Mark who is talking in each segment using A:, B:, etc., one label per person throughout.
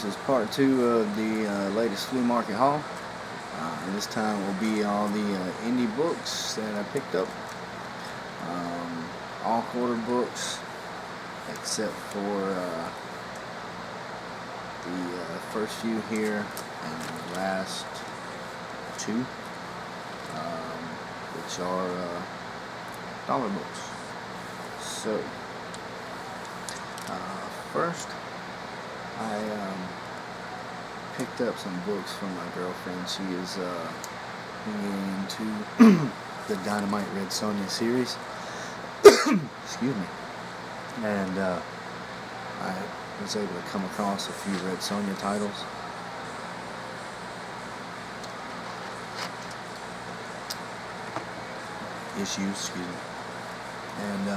A: This is part 2 of the latest flea market haul. This time will be all the indie books that I picked up. All quarter books except for the first few here and the last two, which are dollar books. So, first I picked up some books from my girlfriend. She is into the Dynamite Red Sonja series. Excuse me. And I was able to come across a few Red Sonja titles. Issues, excuse me. And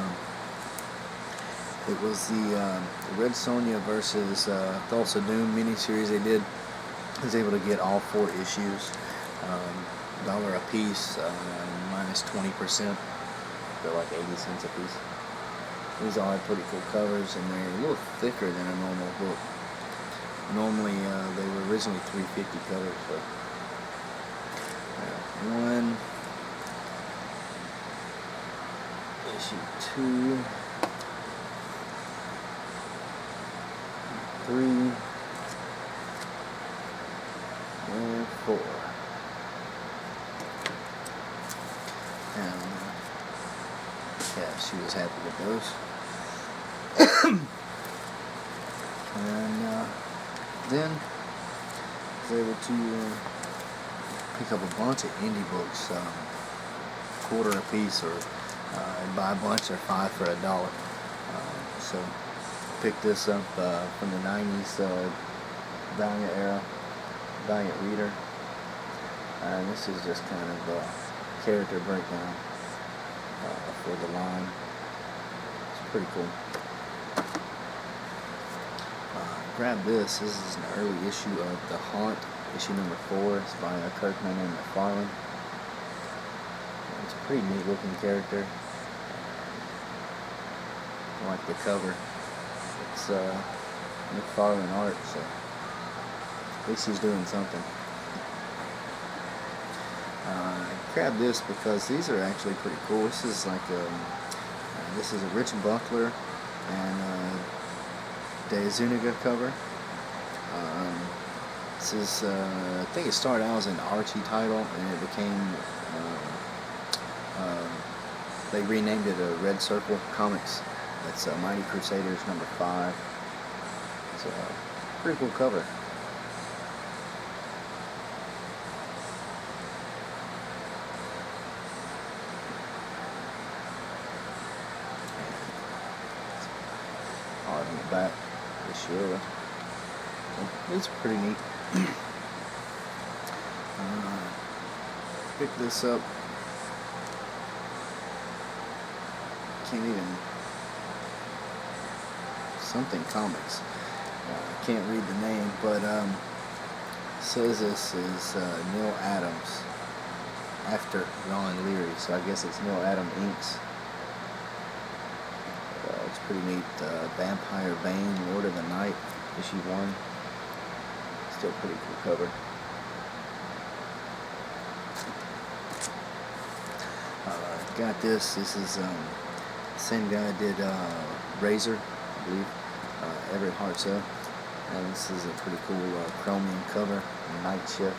A: it was the Red Sonja versus Thulsa Doom miniseries they did. I was able to get all 4 issues, $1 a piece, minus 20%. They're like 80 cents a piece. These all have pretty cool covers, and they're a little thicker than a normal book. Normally, they were originally $3.50 covers, so one, issue 2, 3, and 4. And yeah, she was happy with those. And then I was able to pick up a bunch of indie books, quarter a piece, or buy a bunch, or 5 for $1. So picked this up from the 90s Valiant era, Valiant Reader. And this is just kind of a character breakdown for the line. It's pretty cool. Grab this. This is an early issue of The Haunt, issue number 4. It's by Kirkman and McFarlane. It's a pretty neat looking character. I like the cover. It's McFarlane art, so at least he's doing something. I grabbed this because these are actually pretty cool. This is like this is a Rich Buckler and De Zuniga cover. This is I think it started out as an Archie title, and it became they renamed it a Red Circle Comics. It's Mighty Crusaders number 5. It's a pretty cool cover. Art in the back, sure. It's pretty neat. Pick this up. Can't even. Something Comics. I can't read the name, but says this is Neil Adams after Ron Leary, so I guess it's Neil Adams Inks. It's pretty neat. Vampire Bane, Lord of the Night, issue 1. Still pretty cool cover. Got this. This is same guy did Razor, I believe. Everett Hartzell. And this is a pretty cool chromium cover, Night Shift.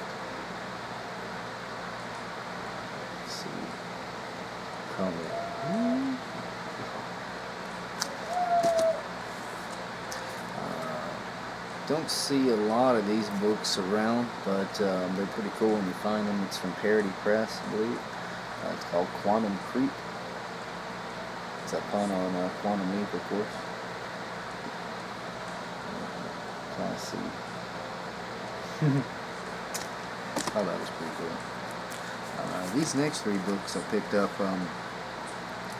A: Let's see. Chromium. Don't see a lot of these books around, but they're pretty cool when you find them. It's from Parody Press, I believe. It's called Quantum Creep. It's a pun on Quantum Leap, of course. Trying to see. Oh, that was pretty cool. These next 3 books I picked up.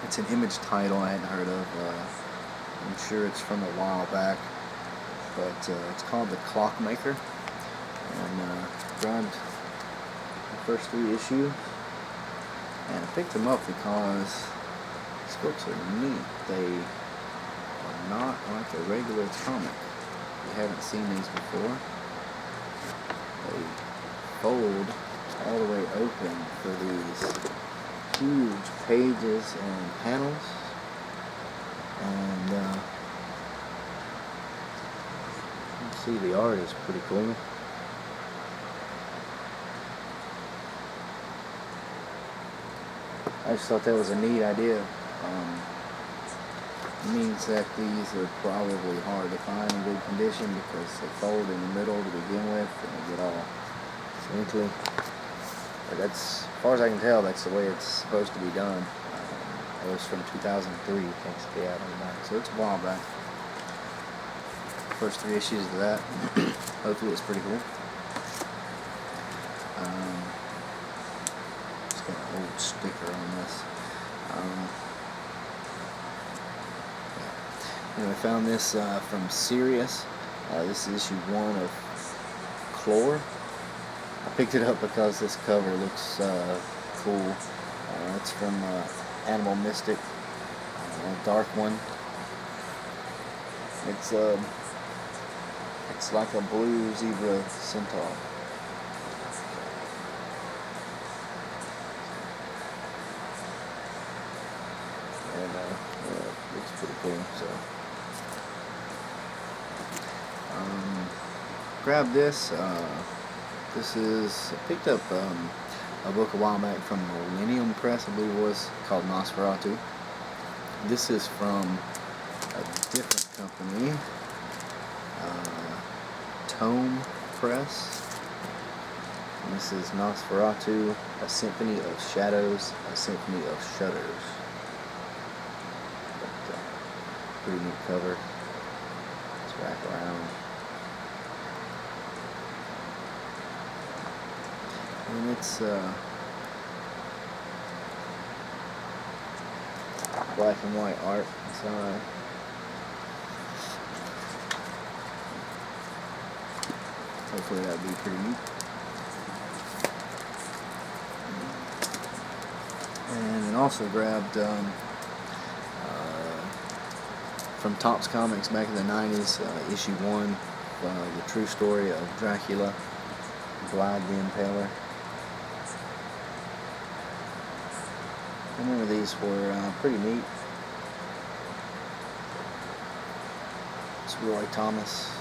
A: It's an Image title I hadn't heard of. I'm sure it's from a while back, but it's called The Clockmaker. And grabbed the first 3 issues, and I picked them up because these books are neat. They are not like a regular comic. you haven't seen these before, they fold all the way open for these huge pages and panels. And you can see the art is pretty cool. I just thought that was a neat idea. It means that these are probably hard to find in good condition because they fold in the middle to begin with and they get all wrinkly. But that's, as far as I can tell, that's the way it's supposed to be done. It was from 2003, thanks to the ad on the back. So it's a while back. First 3 issues of that. Hopefully it's pretty cool. It's got an old sticker on this. I found this from Sirius. This is issue 1 of Chlor. I picked it up because this cover looks cool. It's from Animal Mystic, dark one. It's like a blue zebra centaur. And yeah, it looks pretty cool. So grab this. This is, I picked up a book a while back from Millennium Press, I believe it was, called Nosferatu. This is from a different company, Tome Press. And this is Nosferatu, A Symphony of Shadows, A Symphony of Shudders. But, pretty neat cover. Let's wrap around. And it's black and white art inside. Hopefully that'd be pretty neat. And then also grabbed from Topps Comics back in the 90s, issue 1, the true story of Dracula, Vlad the Impaler. I remember these were pretty neat. It's Roy Thomas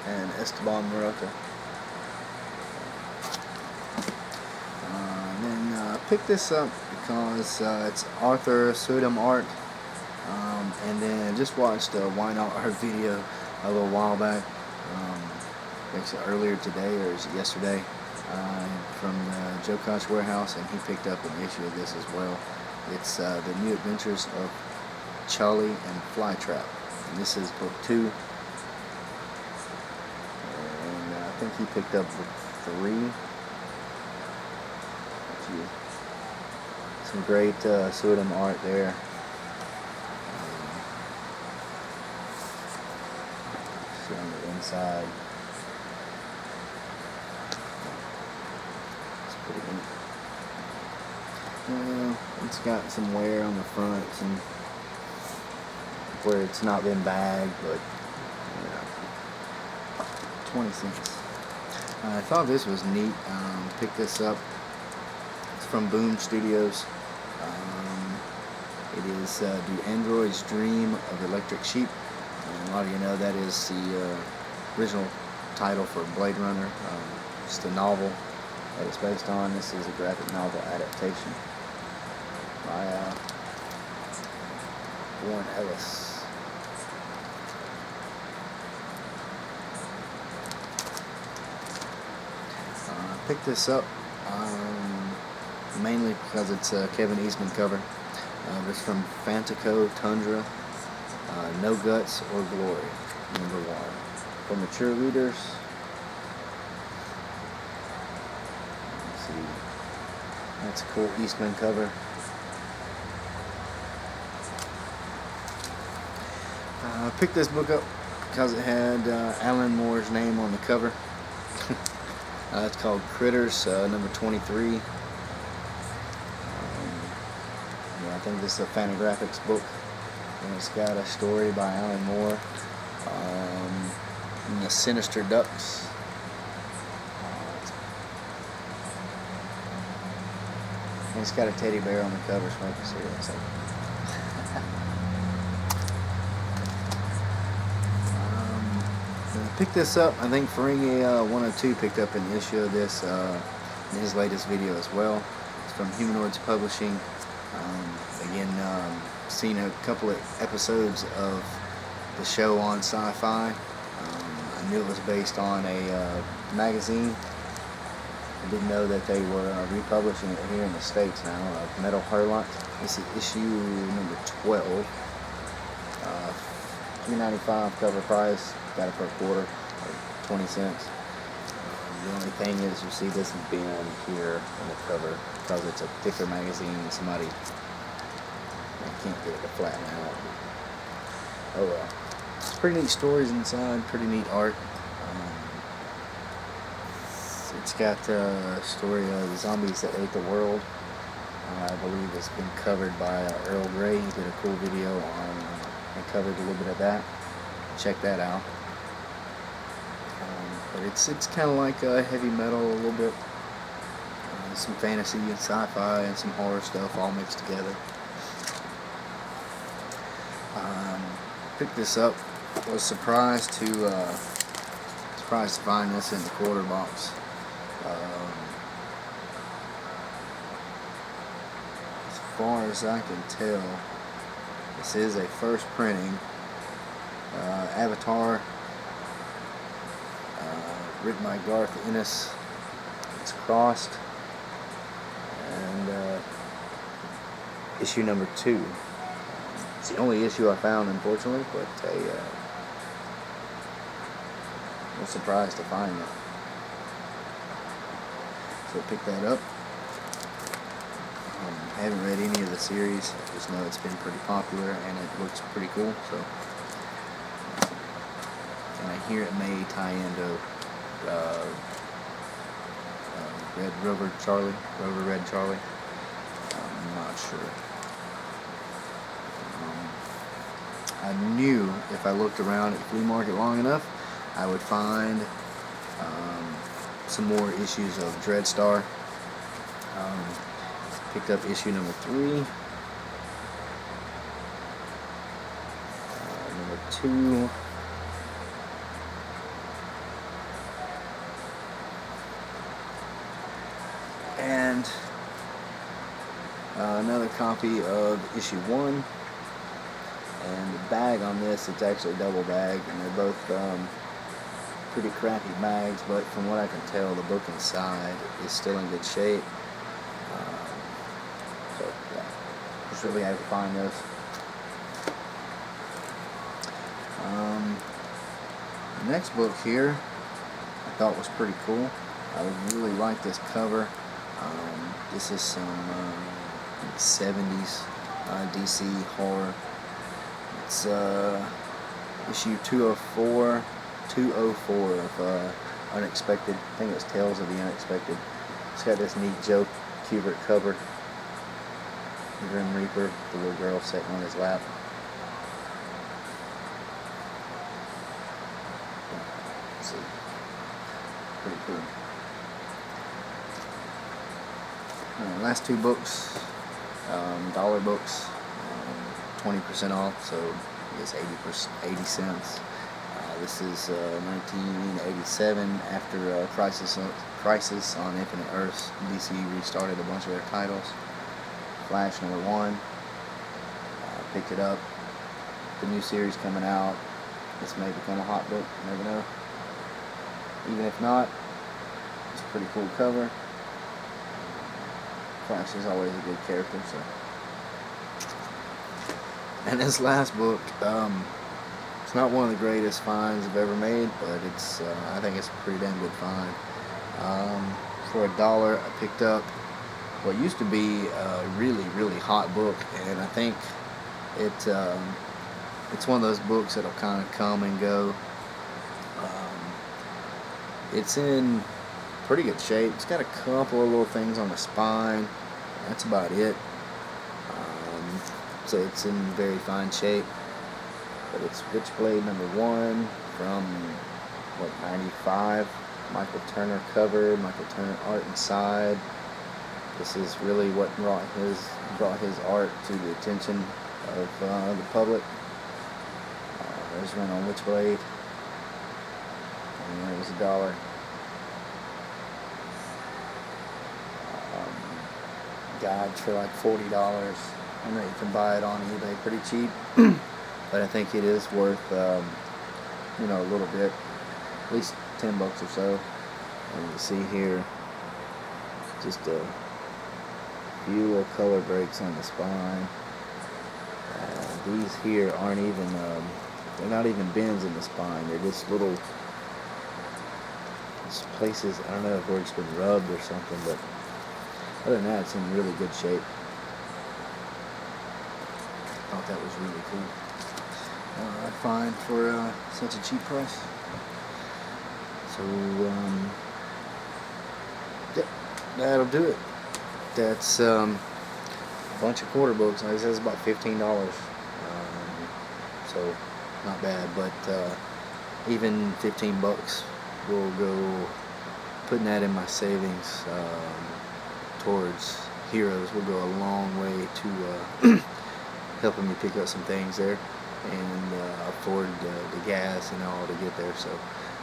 A: and Esteban Marotta. And then picked this up because it's Arthur Sudam art. And then just watched a Why Not Art video a little while back. Actually earlier today, or is it yesterday, from the Joe Koch warehouse, and he picked up an issue of this as well. It's The New Adventures of Charlie and Flytrap. And this is book 2. And I think he picked up book 3. Some great Sudam art there. See on the inside. It's pretty neat. It's got some wear on the front, some where it's not been bagged, but 20 cents. I thought this was neat. Picked this up. It's from Boom Studios. It is Do Androids Dream of Electric Sheep? And a lot of you know that is the original title for Blade Runner. It's the novel that it's based on. This is a graphic novel adaptation by Warren Ellis. I picked this up mainly because it's a Kevin Eastman cover. It's from Fantaco Tundra, No Guts or Glory, #1. For mature readers, let's see, that's a cool Eastman cover. I picked this book up because it had Alan Moore's name on the cover. It's called Critters, #23. I think this is a Fantagraphics book, and it's got a story by Alan Moore. And the Sinister Ducks. And it's got a teddy bear on the cover smoking cigarettes. I picked this up. I think Ferengi 102 picked up an issue of this in his latest video as well. It's from Humanoids Publishing. Again, seen a couple of episodes of the show on Sci-Fi. I knew it was based on a magazine. I didn't know that they were republishing it here in the States now. Metal Hurlock. This is issue number 12. $3.95 cover price. Got it for a quarter, or 20 cents. The only thing is you see this bin here on the cover because it's a thicker magazine. Somebody, I can't get it to flatten out. Oh well. It's pretty neat stories inside, pretty neat art. It's got a story of the zombies that ate the world. I believe it's been covered by Earl Grey. He did a cool video on and covered a little bit of that. Check that out. But it's kind of like heavy metal a little bit. Some fantasy and sci-fi and some horror stuff all mixed together. Picked this up. Was surprised to find this in the quarter box. As far as I can tell, this is a first printing. Avatar, written by Garth Ennis. It's crossed, and issue number 2. It's the only issue I found, unfortunately, but I was surprised to find it. So pick that up. I haven't read any of the series. I just know it's been pretty popular and it looks pretty cool. So, and I hear it may tie into Rover Red Charlie. I'm not sure. I knew if I looked around at Flea Market long enough, I would find some more issues of Dreadstar. Picked up issue number 3. Number 2. And another copy of issue 1. And the bag on this, it's actually double bagged, and they're both pretty crappy bags, but from what I can tell, the book inside is still in good shape. So yeah, just really had to find those. The next book here I thought was pretty cool. I really like this cover. This is some 70s DC horror. It's issue 204 of Unexpected. I think it was Tales of the Unexpected. It's got this neat Joe Kubert cover. The Grim Reaper, the little girl sitting on his lap. Let's see. Pretty cool. Last 2 books, dollar books, 20% off, so I guess 80 cents. This is 1987, after Crisis on Infinite Earths. DC restarted a bunch of their titles. Flash number 1. Picked it up. The new series coming out. This may become a hot book. You never know. Even if not, it's a pretty cool cover. Flash is always a good character. So. And this last book, it's not one of the greatest finds I've ever made, but it's I think it's a pretty damn good find. For $1, I picked up what used to be a really, really hot book, and I think it's one of those books that'll kind of come and go. It's in pretty good shape. It's got a couple of little things on the spine. That's about it. So it's in very fine shape. But it's Witchblade number 1 from what, 95. Michael Turner cover, Michael Turner art inside. This is really what brought his art to the attention of the public. There's Run on Witchblade, and there was $1. Guides for like $40. I know you can buy it on eBay pretty cheap, but I think it is worth you know, a little bit, at least $10 or so. And you can see here just a few little color breaks on the spine. These here aren't even they're not even bends in the spine. They're just little places. I don't know if it's been rubbed or something, but other than that, it's in really good shape. Thought that was really cool. I find for such a cheap price. So yep, that'll do it. That's a bunch of quarter books. Like I said, it's about $15. So not bad, but even $15 will go. Putting that in my savings towards Heroes will go a long way to helping me pick up some things there and afford the gas and all to get there. So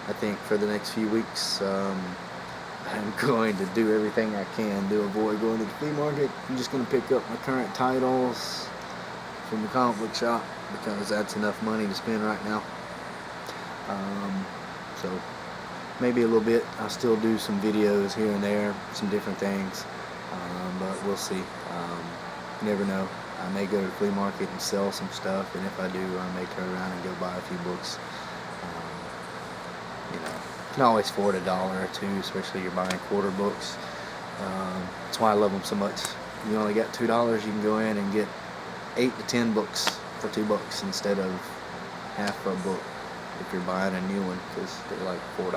A: I think for the next few weeks I'm going to do everything I can to avoid going to the flea market. I'm just going to pick up my current titles from the comic book shop because that's enough money to spend right now. So maybe a little bit. I'll still do some videos here and there, some different things, but we'll see. You never know. I may go to the flea market and sell some stuff, and if I do, I may turn around and go buy a few books. You know, you can always afford $1 or $2, especially if you're buying quarter books. That's why I love them so much. You only got $2, you can go in and get 8 to 10 books for $2 instead of half a book if you're buying a new one, because they're like $4.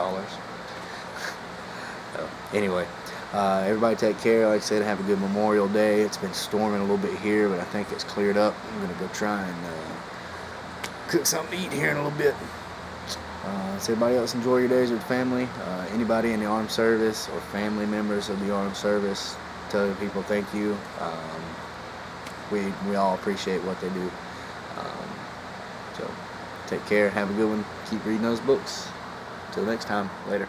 A: So, anyway, everybody take care. Like I said, have a good Memorial Day. It's been storming a little bit here, but I think it's cleared up. I'm going to go try and cook something to eat here in a little bit. So everybody else, enjoy your days with family. Anybody in the armed service or family members of the armed service, tell people thank you. We all appreciate what they do. So take care, have a good one, keep reading those books. Until next time, later.